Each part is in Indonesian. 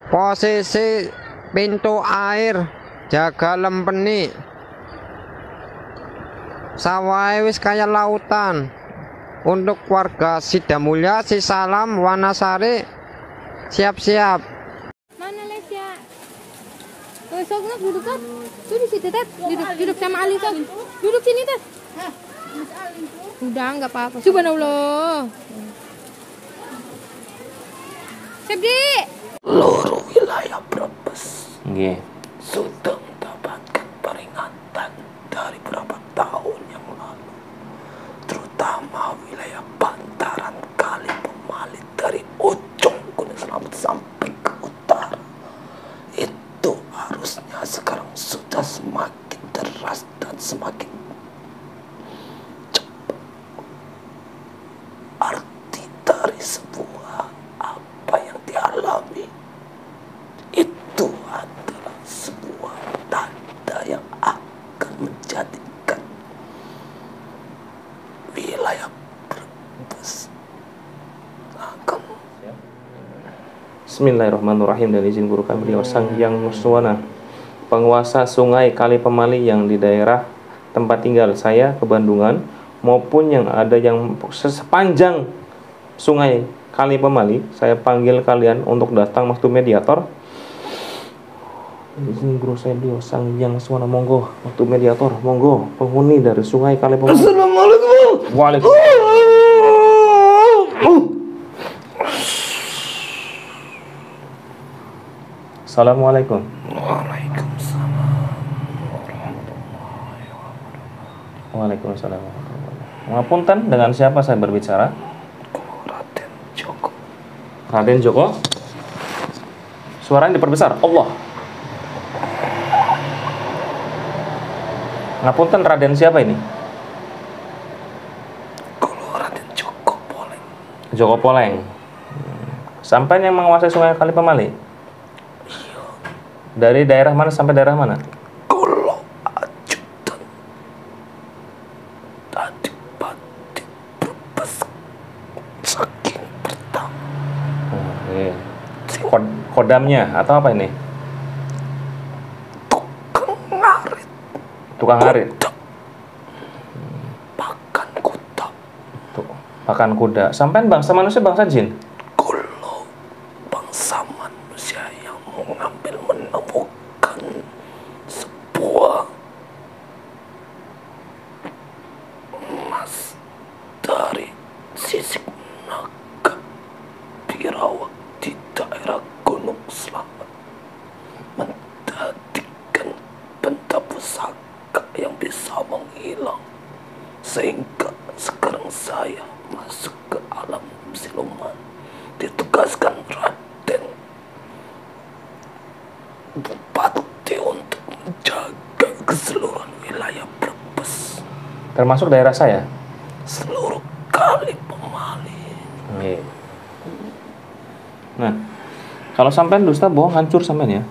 Posisi pintu air jaga lempeni. Sawah wis kaya lautan. Untuk warga Sidamulya, Sisalam, Wanasari, siap-siap. Mana Lesya? Tuh, sok duduk kan? Duduk situ, Tet. Duduk sama Ali, sok. Duduk sini, Tet. Udah, nggak apa-apa. Subhanallah. Sebdi. Seluruh wilayah Brebes Nggih. sudah mendapatkan peringatan dari beberapa tahun yang lalu, terutama wilayah bantaran Kali Pemalit dari ujung Gunung Slamet sampai ke utara. Itu harusnya sekarang sudah semakin deras dan semakin cepat. Arti dari sebuah apa yang dialami itu adalah sebuah tanda yang akan menjadikan wilayah Brebes akan. Bismillahirrahmanirrahim. Dan izin guru kami beliau Sang Hyang Nuswana, penguasa sungai Kali Pemali yang di daerah tempat tinggal saya ke Bandungan, maupun yang ada yang sepanjang sungai Kali Pemali, saya panggil kalian untuk datang waktu mediator. Izin guru saya beliau Sang Hyang Nuswana, monggo waktu mediator, monggo penghuni dari sungai Kali Pemali. Assalamualaikum. Waalaikumsalam. Assalamualaikum. Waalaikumsalam. Waalaikumsalam. Ngapunten, dengan siapa saya berbicara? Raden Joko. Raden Joko. Suaranya diperbesar. Allah. Ngapunten, Raden siapa ini? Kalau Raden Joko Poleng. Joko Poleng. Sampai yang menguasai sungai Kali Pemali? Dari daerah mana sampai daerah mana? Kalau ajudan tadi Pati Brebes saking pertama. Oke. Kodamnya atau apa ini? Tukang ngarit. Tukang ngarit. Pakan kuda. Tuh, pakan kuda. Sampai bangsa manusia, bangsa jin? Kalau bangsa manusia yang mengambil menemukan sebuah emas dari sisik naga birawak di daerah Gunung Slamet, menjadikan benda pusaka yang bisa menghilang, sehingga sekarang saya masuk ke alam siluman, ditugaskan Raden Bupati untuk menjaga keseluruhan wilayah Brebes, Termasuk daerah saya? seluruh Kali Pemali. Oke. Nah, kalau sampean dusta bohong, hancur sampean ya.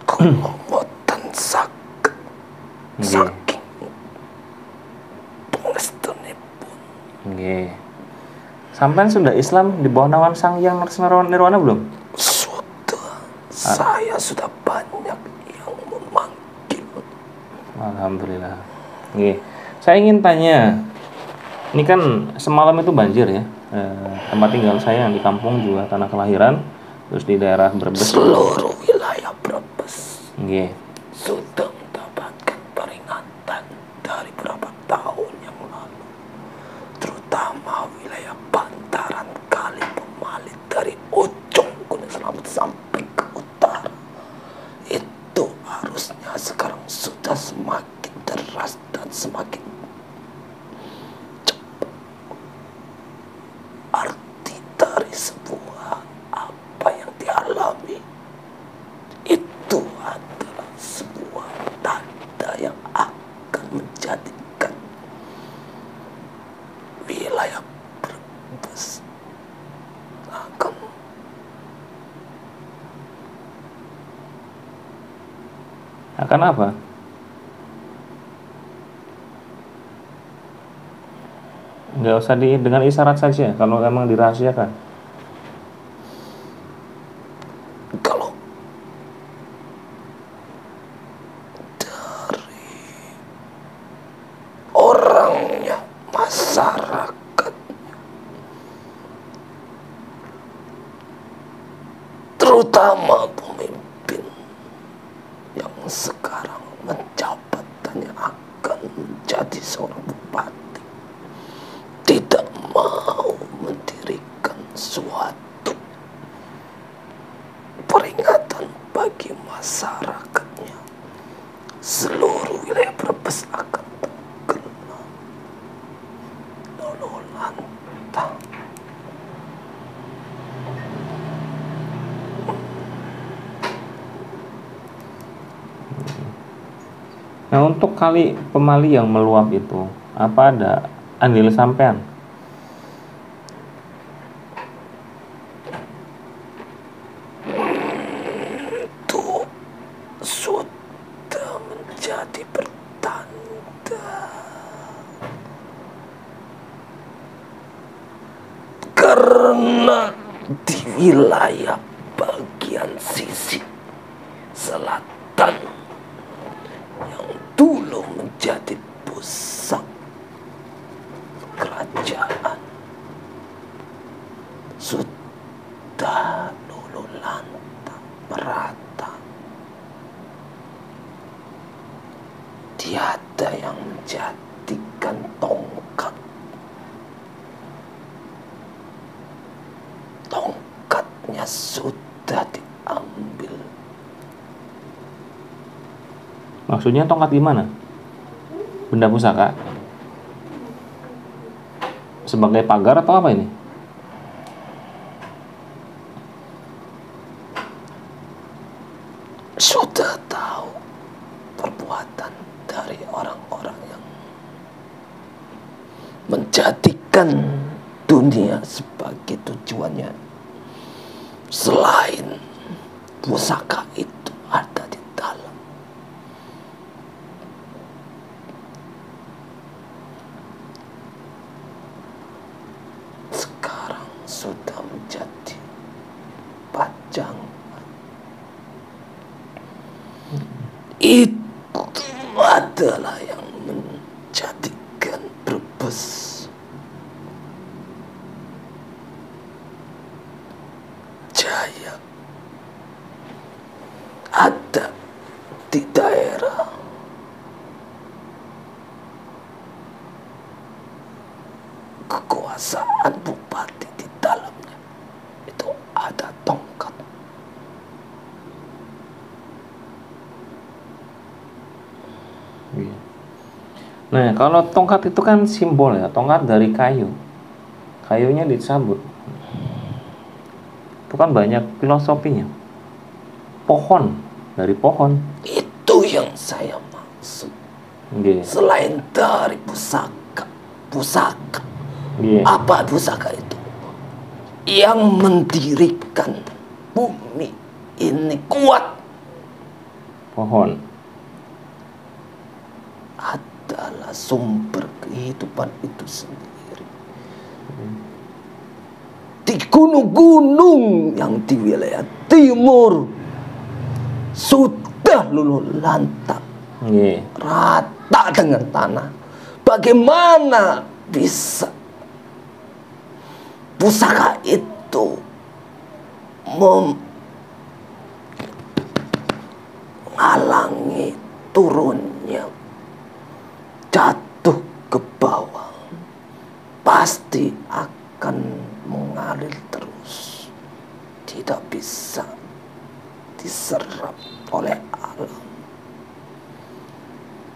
Kalau boten saged Nggih. saking pangestunipun. Nggih. Sampean sudah Islam di bawah naungan Sang Hyang Nirwana belum? Sudah, saya sudah banyak yang memanggil. Alhamdulillah. Nggih. Saya ingin tanya, ini kan semalam itu banjir ya. Tempat tinggal saya yang di kampung juga tanah kelahiran, terus di daerah Brebes. Seluruh wilayah Brebes Nggih. sudah mendapatkan peringatan dari beberapa tahun yang lalu, terutama wilayah bantaran Kali Pemalit dari ujung Gunung Slamet sampai ke utara. Itu harusnya sekarang sudah semakin deras dan semakin cepat. Arti dari sebuah apa yang dialami itu adalah sebuah tanda yang akan menjadikan wilayah Brebes akan apa? Nggak usah dengan isyarat saja kalau memang dirahasiakan. kalau terutama pemimpin yang sekarang menjabat hanya akan menjadi seorang bupati, tidak mau mendirikan suatu peringatan bagi masyarakatnya. Seluruh wilayah Brebes akan tenggelam luluh lantang. Nah, untuk kali Pemali yang meluap itu, apa ada andil sampean? Itu sudah menjadi pertanda karena di wilayah bagian sisi selatan yang dulu menjadi pusat kerajaan sudah luluh lantang merata. Tiada yang menjadikan tongkatnya sudah diambil. Maksudnya tongkat gimana? Benda pusaka? Sebagai pagar atau apa ini? Sudah tahu perbuatan dari orang-orang yang menjadikan dunia sebagai tujuannya, selain pusaka itu ada di dalam. Sekarang sudah menjadi pajang. Itu adalah yang menjadikan Brebes jaya. Ada di daerah kekuasaan bupati, di dalamnya itu ada tongkat. Nah, kalau tongkat itu kan simbol ya, tongkat dari kayu. Kayunya dicabut. Itu kan banyak filosofinya. Pohon, dari pohon. Itu yang saya maksud. Selain dari pusaka. Apa pusaka itu? Yang mendirikan bumi ini kuat. Pohon adalah sumber kehidupan itu sendiri. Di gunung-gunung yang di wilayah timur sudah luluh lantang, rata dengan tanah. Bagaimana bisa pusaka itu menghalangi turunnya, jatuh ke bawah, pasti akan mengalir terus, tidak bisa diserap oleh alam.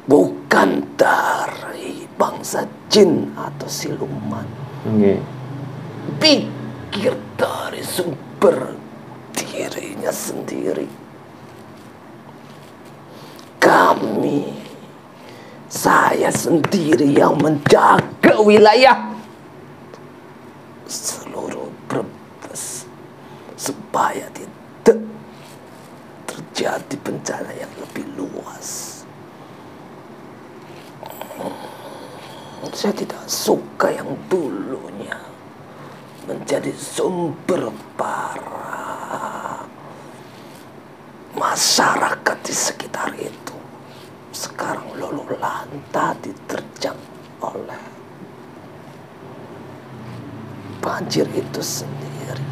Bukan dari bangsa jin atau siluman. Pikir dari sumber dirinya sendiri. Saya sendiri yang menjaga wilayah seluruh Brebes supaya tidak terjadi bencana yang lebih luas. Saya tidak suka yang dulunya menjadi sumber para masyarakat di sekitar itu sekarang luluh lantang diterjang oleh banjir itu sendiri.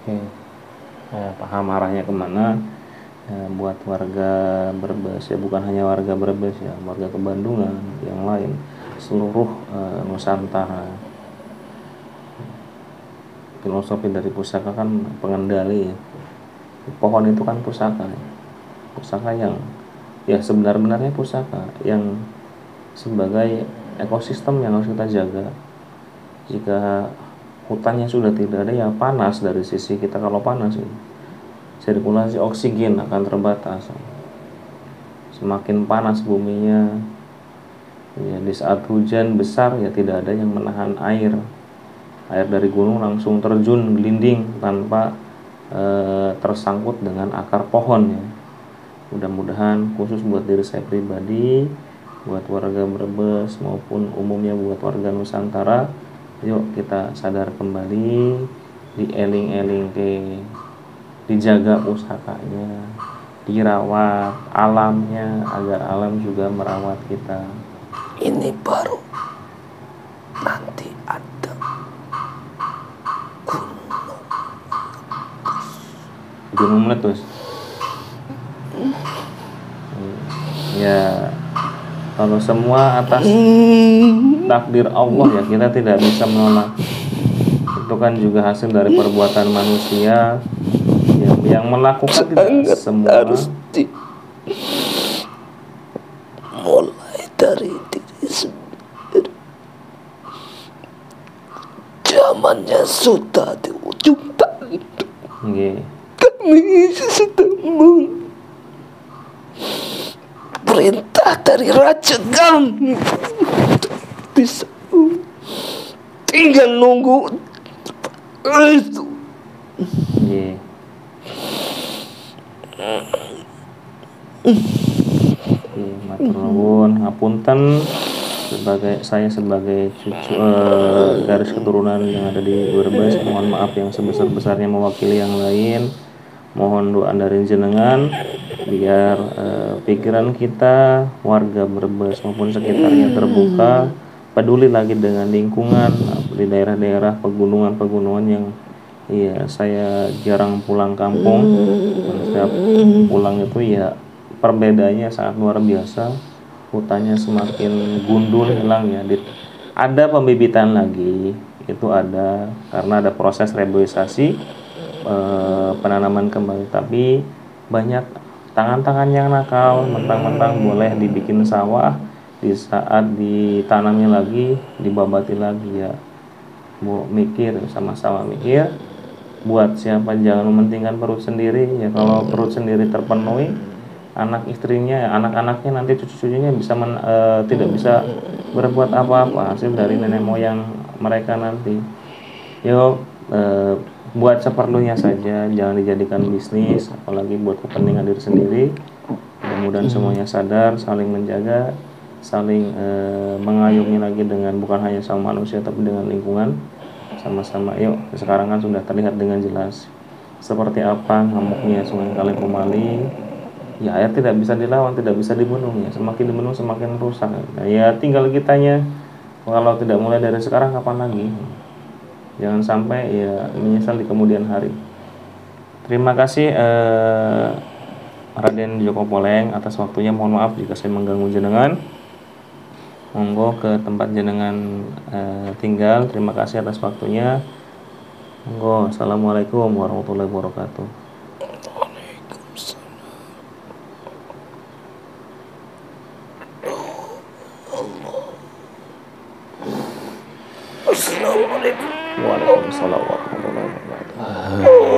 Oke, saya paham arahnya kemana. Buat warga Brebes ya, bukan hanya warga Brebes ya, warga Kebandungan yang lain, seluruh Nusantara. Filosofi dari pusaka kan pengendali ya. Pohon itu kan pusaka ya. Pusaka yang ya sebenar-benarnya pusaka yang sebagai ekosistem yang harus kita jaga. Jika hutannya sudah tidak ada, ya panas dari sisi kita. Kalau panas ya, sirkulasi oksigen akan terbatas. Semakin panas buminya ya, di saat hujan besar ya tidak ada yang menahan air dari gunung langsung terjun gelinding tanpa tersangkut dengan akar pohon ya. Mudah-mudahan khusus buat diri saya pribadi, buat warga Brebes maupun umumnya buat warga Nusantara, yuk kita sadar kembali, dieling-eling dijaga pusakanya, dirawat alamnya agar alam juga merawat kita. Ini baru nanti ada Gunung meletus. Ya, kalau semua atas takdir Allah ya, kita tidak bisa menolak. Itu kan juga hasil dari perbuatan manusia yang melakukan tidak semua. Harus mulai dari diri sendiri. Zamannya sudah di ujung tanduk. Okay. Kami sedang perintah dari raja kami bisa tinggal nunggu itu. Yeah. Matur nuwun ngapunten, saya sebagai cucu garis keturunan yang ada di Brebes, mohon maaf yang sebesar-besarnya mewakili yang lain. Mohon doa dari jenengan biar pikiran kita warga Brebes maupun sekitarnya terbuka, peduli lagi dengan lingkungan di daerah-daerah pegunungan yang saya jarang pulang kampung. Setiap pulang itu ya perbedaannya sangat luar biasa. Hutannya semakin gundul, hilang ya. Ada pembibitan lagi, itu ada karena ada proses reboisasi, penanaman kembali, tapi banyak tangan-tangan yang nakal, mentang-mentang boleh dibikin sawah, di saat ditanamnya lagi dibabati lagi ya. Mau mikir, sama-sama mikir, buat siapa jangan mementingkan perut sendiri ya. Kalau perut sendiri terpenuhi, anak istrinya, anak-anaknya, nanti cucu-cucunya tidak bisa berbuat apa-apa hasil dari nenek moyang mereka nanti. Yuk, buat seperlunya saja, jangan dijadikan bisnis, apalagi buat kepentingan diri sendiri. Mudah-mudahan semuanya sadar, saling menjaga, saling mengayomi lagi dengan bukan hanya sama manusia tapi dengan lingkungan. Sama-sama yuk, sekarang kan sudah terlihat dengan jelas seperti apa ngamuknya Sungai Kali Pemali. Ya, air tidak bisa dilawan, tidak bisa dibunuh ya. Semakin dibunuh semakin rusak. Nah, ya tinggal kitanya, kalau tidak mulai dari sekarang kapan lagi? Jangan sampai ya menyesal di kemudian hari. Terima kasih Raden Djoko Poleng atas waktunya. Mohon maaf jika saya mengganggu jenengan. Monggo ke tempat jenengan tinggal. Terima kasih atas waktunya. Monggo. Assalamualaikum warahmatullahi wabarakatuh. Assalamualaikum. Waalaikumsalam warahmatullahi wabarakatuh.